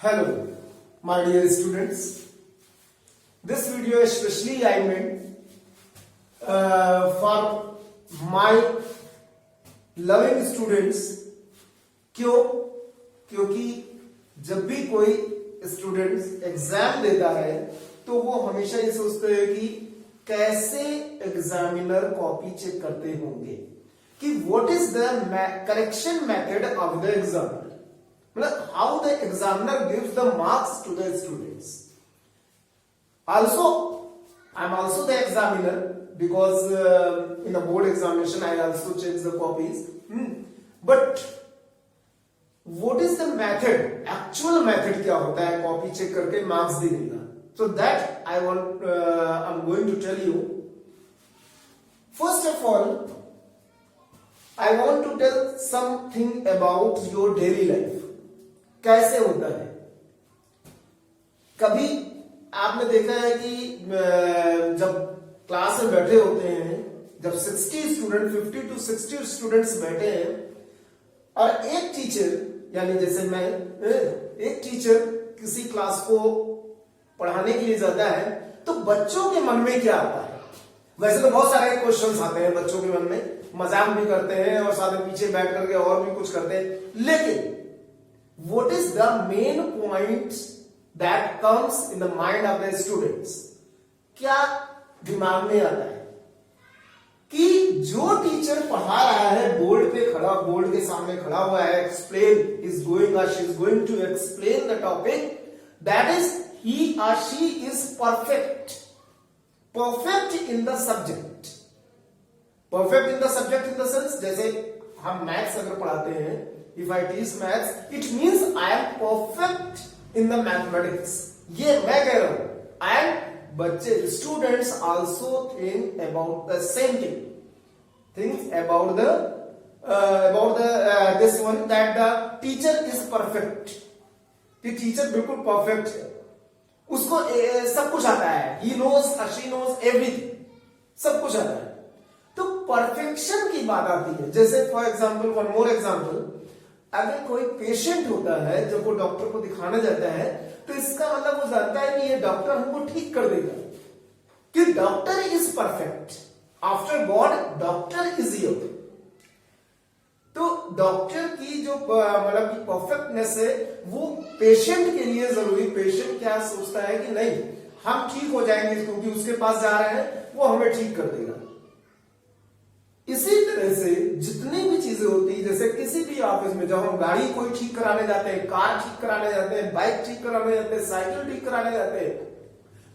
Hello, my dear students. This video especially I made for my loving students. क्यों? क्योंकि जब भी कोई स्टूडेंट एग्जाम देता है तो वो हमेशा ये सोचते हैं कि कैसे एग्जामिनर कॉपी चेक करते होंगे, कि what is the correction method of the examiner, मतलब how the examiner gives the marks to the students. Also, I'm also the examiner because in the board examination I also check the copies. But what is the method? Actual method क्या होता है copy check करके marks देने का? So that I'm going to tell you. First of all, I want to tell something about your daily life. कैसे होता है? कभी आपने देखा है कि जब क्लास में बैठे होते हैं, जब 60 स्टूडेंट 50 to 60 स्टूडेंट्स बैठे हैं और एक टीचर, यानी जैसे मैं, एक टीचर किसी क्लास को पढ़ाने के लिए जाता है तो बच्चों के मन में क्या आता है? वैसे तो बहुत सारे क्वेश्चंस आते हैं बच्चों के मन में, मजाक भी करते हैं और साथ में पीछे बैठ करके और भी कुछ करते हैं, लेकिन what is the main point that comes in the mind of the students? क्या दिमाग में आता है कि जो टीचर पढ़ा रहा है बोर्ड पे खड़ा, बोर्ड के सामने खड़ा हुआ है, एक्सप्लेन इज गोइंग और she is going to explain the topic, that is he और she is perfect in the subject. Perfect in the subject in the sense, जैसे हम मैथ्स अगर पढ़ाते हैं, if I teach maths, it means I am perfect in the mathematics. ये मैं कह रहा हूं. And बच्चे, students also think about the same thing. Think about this one, that the teacher is perfect. कि टीचर बिल्कुल परफेक्ट है, उसको सब कुछ आता है, he knows or she knows everything, सब कुछ आता है. तो परफेक्शन की बात आती है. जैसे for example, one more example, अगर कोई पेशेंट होता है जब वो डॉक्टर को दिखाने जाता है तो इसका मतलब वो जानता है कि ये डॉक्टर हमको ठीक कर देगा, कि doctor is perfect. After God doctor is here. तो डॉक्टर की जो मतलब की परफेक्टनेस है वो पेशेंट के लिए जरूरी. पेशेंट क्या सोचता है कि नहीं, हम ठीक हो जाएंगे क्योंकि उसके पास जा रहे हैं, वो हमें ठीक कर देगा. इसी तरह से जितनी भी चीजें होती है, जैसे किसी भी ऑफिस में जब हम गाड़ी कोई ठीक कराने जाते हैं, कार ठीक कराने जाते हैं, बाइक ठीक कराने जाते हैं, साइकिल ठीक कराने जाते हैं,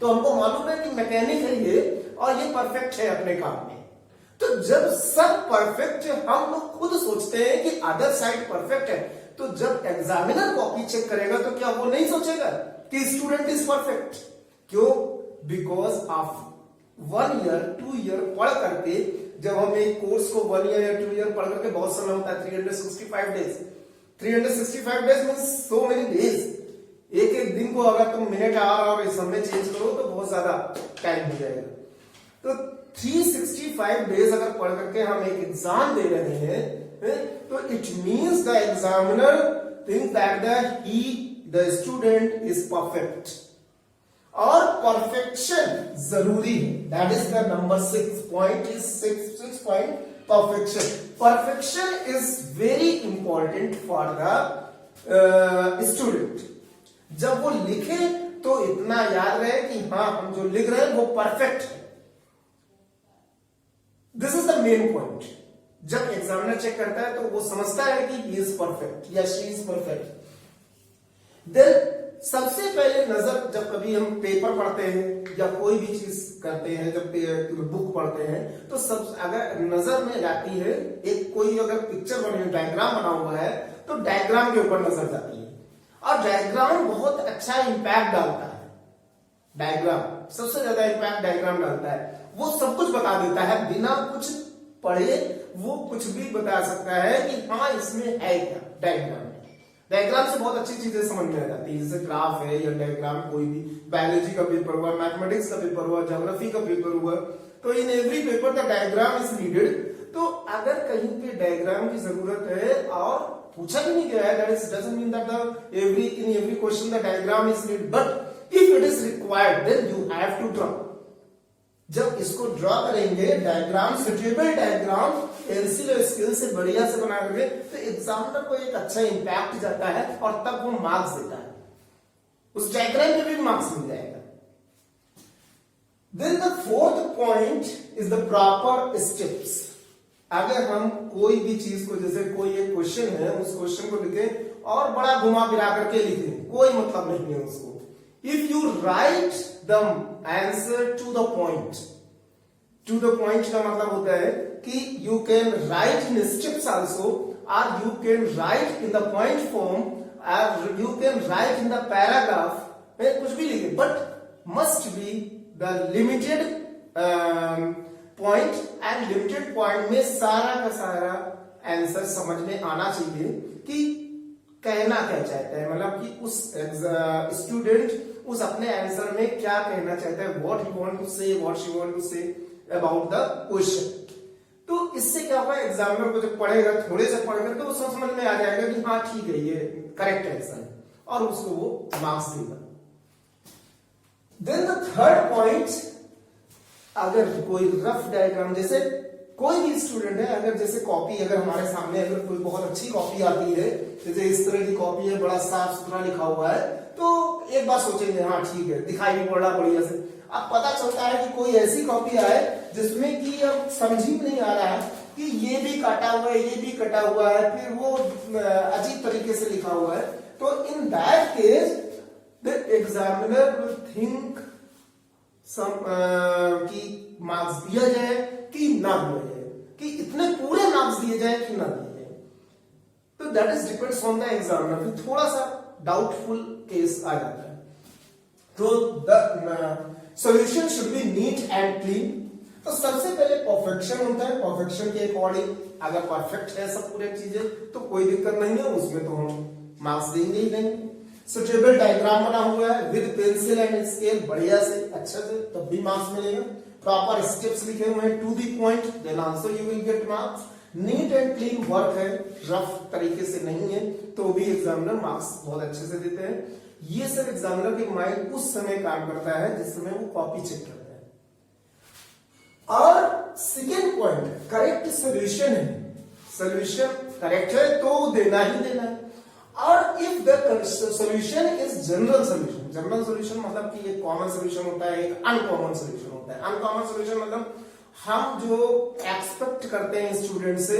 तो हमको मालूम है कि मैकेनिक है ये और ये परफेक्ट है अपने काम में. तो जब सब परफेक्ट है, हम लोग खुद सोचते हैं कि अदर साइड परफेक्ट है, तो जब एग्जामिनर कॉपी चेक करेगा तो क्या वो नहीं सोचेगा कि स्टूडेंट इज परफेक्ट? क्यों? बिकॉज ऑफ 1 year 2 year पढ़ करके, जब हम एक कोर्स को 1 year या 2 year पढ़ करके, बहुत समय होता है 365 days. 365 days means so many days. एक एक दिन को अगर तुम मिनट आवर और समय चेंज करो तो बहुत ज्यादा टाइम हो जाएगा. तो 365 डेज अगर पढ़ करके हम एक एग्जाम दे रहे हैं तो it means the examiner think that the student is perfect. और परफेक्शन जरूरी है. That is the number 6 point. Is 6 point perfection. Perfection is very important for the student. जब वो लिखे तो इतना याद रहे कि हाँ, हम जो लिख रहे हैं वो परफेक्ट है. This is the main point. जब एग्जामिनर चेक करता है तो वो समझता है कि ही इज परफेक्ट या शी इज परफेक्ट. देन सबसे पहले नजर, जब कभी हम पेपर पढ़ते हैं या कोई भी चीज करते हैं, जब बुक पढ़ते हैं, तो सब अगर नजर में जाती है, एक कोई अगर पिक्चर बनी हुई, डायग्राम बना हुआ है, तो डायग्राम के ऊपर नजर जाती है. और डायग्राम बहुत अच्छा इंपैक्ट डालता है. डायग्राम सबसे ज्यादा इंपैक्ट डायग्राम डालता है. वो सब कुछ बता देता है, बिना कुछ पढ़े वो कुछ भी बता सकता है कि हाँ इसमें है क्या. डायग्राम से बहुत अच्छी चीजें समझ में आ जाती है, जैसे ग्राफ है या डायग्राम, कोई भी बायोलॉजी का पेपर हुआ, मैथमेटिक्स का पेपर हुआ, ज्योग्राफी का पेपर हुआ, तो in every paper the diagram is needed. तो अगर कहीं पे डायग्राम की जरूरत है और पूछा भी नहीं गया है, that is doesn't mean that the every question the diagram is need, but if it is required then you have to draw. जब इसको ड्रॉ करेंगे डायग्राम, सुटेबल डायग्राम पेंसिल और स्केल से बढ़िया से बना करके, तो एग्जामिनर को एक अच्छा इंपैक्ट जाता है और तब वो मार्क्स देता है, उस डायग्राम में भी मार्क्स मिल जाएगा। Then the fourth point is the proper steps. अगर हम कोई भी चीज को, जैसे कोई एक क्वेश्चन है, उस क्वेश्चन को लिखे और बड़ा घुमा फिरा करके लिखे, कोई मतलब नहीं है उसको। If you write the answer to the point का मतलब होता है कि you can write in steps also, और you can write in the point form, और you can write in the paragraph, कुछ भी लिखे, but must be the limited point, and limited point में सारा का सारा आंसर समझ में आना चाहिए कि कहना क्या चाहता है, मतलब कि उस स्टूडेंट उस अपने आंसर में क्या कहना चाहता है, what he want to say, what she want to say about the question. तो इससे क्या होगा, एग्जामिनर को जब पढ़ेगा, थोड़े से पढ़कर तो उसको समझ में आ जाएगा कि हाँ ठीक है, ये करेक्ट आंसर है, और उसको वो मार्क्स देगा। देन द थर्ड पॉइंट, अगर कोई रफ डायग्राम, जैसे कोई भी स्टूडेंट है, अगर जैसे कॉपी अगर हमारे सामने अगर कोई बहुत अच्छी कॉपी आती है, जैसे इस तरह की कॉपी है, बड़ा साफ सुथरा लिखा हुआ है, तो एक बार सोचेंगे हाँ ठीक है, दिखाई भी पड़ रहा बढ़िया से। अब पता चलता है कि कोई ऐसी कॉपी आए जिसमें कि अब समझ ही नहीं आ रहा है कि ये भी काटा हुआ है, ये भी कटा हुआ है, फिर वो अजीब तरीके से लिखा हुआ है, तो in that case the examiner will think कि मार्क्स दिया जाए कि ना दिया जाए, कि इतने पूरे मार्क्स दिए जाए कि ना दिए जाए। तो that is depends on the examiner. फिर थोड़ा सा डाउटफुल केस आ जाता है। तो the solution should be NEET and clean. तो सबसे पहले परफेक्शन होता है, परफेक्शन के अकॉर्डिंग अगर परफेक्ट है सब पूरी चीजें तो कोई दिक्कत नहीं है, उसमें तो हम मार्क्स देंगे ही देंगे। सुटेबल डायग्राम बना हुआ है विद पेंसिल एंड स्केल, बढ़िया से अच्छे से, तब भी मार्क्स मिलेगा। प्रॉपर स्टेप्स लिखे हुए हैं to the point, then also you will get marks. Neat and clean work है, रफ तरीके से नहीं है, तो भी एग्जामिनर मार्क्स बहुत अच्छे से देते हैं। ये सब एग्जामिनर के माइंड उस समय काम करता है जिस समय वो कॉपी चेक करता है। और सेकेंड पॉइंट, करेक्ट सोल्यूशन है, सोल्यूशन करेक्ट है तो देना ही देना है। और if the solution is general solution, general solution मतलब कि एक कॉमन सोल्यूशन होता है, एक अनकॉमन सोल्यूशन होता है। अनकॉमन सोल्यूशन मतलब हम जो एक्सपेक्ट करते हैं स्टूडेंट से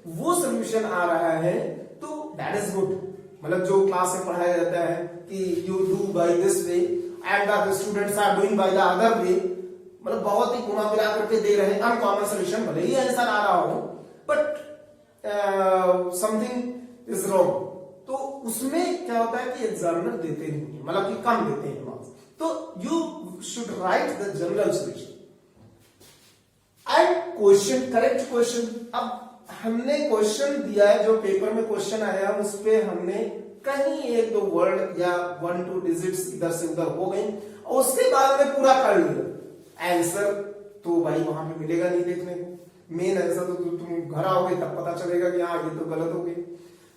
वो सोल्यूशन आ रहा है, तो दैट इज गुड। मतलब जो क्लास में पढ़ाया जाता है कि you do by this way and the students are doing by the other way, मतलब बहुत ही घुमा फिरा करके दे रहे हैं अनकॉमन सोल्यूशन, भले ही आंसर आ रहा हो बट समथिंग इज रॉन्ग, तो उसमें क्या होता है कि एग्जामिनर देते नहीं है, मतलब कि कम देते हैं मार्क्स। तो you should write the general solution and question, correct question. अब हमने क्वेश्चन दिया है, जो पेपर में क्वेश्चन आया उस पे हमने कहीं एक दो वर्ड या 1-2 डिजिट्स इधर से उधर हो गई, और उसके बाद में पूरा कर लिया आंसर, तो भाई वहां पे मिलेगा नहीं देखने को। मेन आंसर तो तुम घर आओगे तब पता चलेगा कि हाँ ये तो गलत हो गई।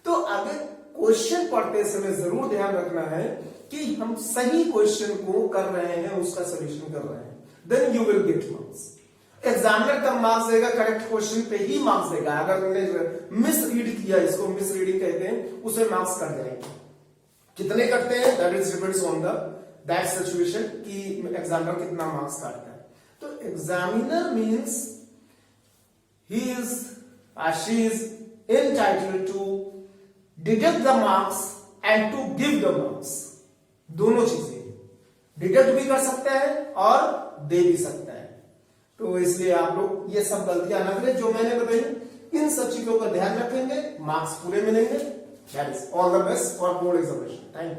तो आगे क्वेश्चन पढ़ते समय जरूर ध्यान रखना है कि हम सही क्वेश्चन को कर रहे हैं, उसका सोल्यूशन कर रहे हैं, then you will get marks. Examiner कब मार्क्स देगा, करेक्ट क्वेश्चन पे ही मार्क्स देगा। अगर तुमने मिस रीड किया, इसको मिस रीडिंग कहते हैं, उसे मार्क्स कट जाएंगे। कितने कटते हैं that is depends on the that situation कि एग्जामिनर कितना मार्क्स काटता है। तो examiner means he is she is entitled to deduct the marks and to give the marks, दोनों चीजें। डिडक्ट भी कर सकता है और दे भी सकता है। तो इसलिए आप लोग ये सब गलतियां न करें जो मैंने बताई, इन सब चीजों का ध्यान रखेंगे, मार्क्स पूरे मिलेंगे। That is all the best for board examination. Thank you.